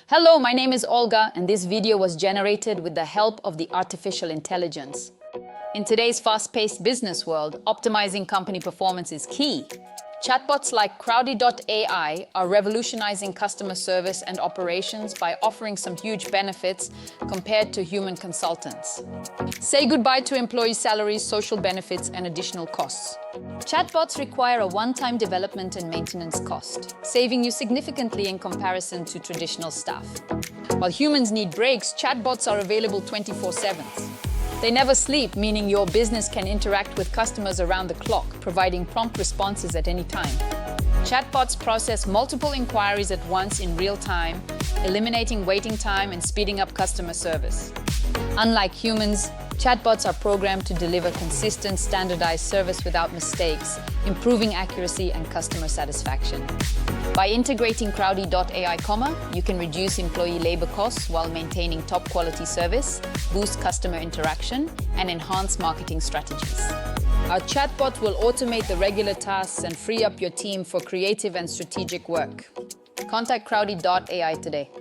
Hello, my name is Olga, and this video was generated with the help of the artificial intelligence. In today's fast-paced business world, optimizing company performance is key. Chatbots like Crowdy.ai are revolutionizing customer service and operations by offering some huge benefits compared to human consultants. Say goodbye to employee salaries, social benefits, and additional costs. Chatbots require a one-time development and maintenance cost, saving you significantly in comparison to traditional staff. While humans need breaks, chatbots are available 24/7. They never sleep, meaning your business can interact with customers around the clock, providing prompt responses at any time. Chatbots process multiple inquiries at once in real time, eliminating waiting time and speeding up customer service. Unlike humans, chatbots are programmed to deliver consistent, standardized service without mistakes, improving accuracy and customer satisfaction. By integrating Crowdy.ai, you can reduce employee labor costs while maintaining top quality service, boost customer interaction, and enhance marketing strategies. Our chatbot will automate the regular tasks and free up your team for creative and strategic work. Contact Crowdy.ai today.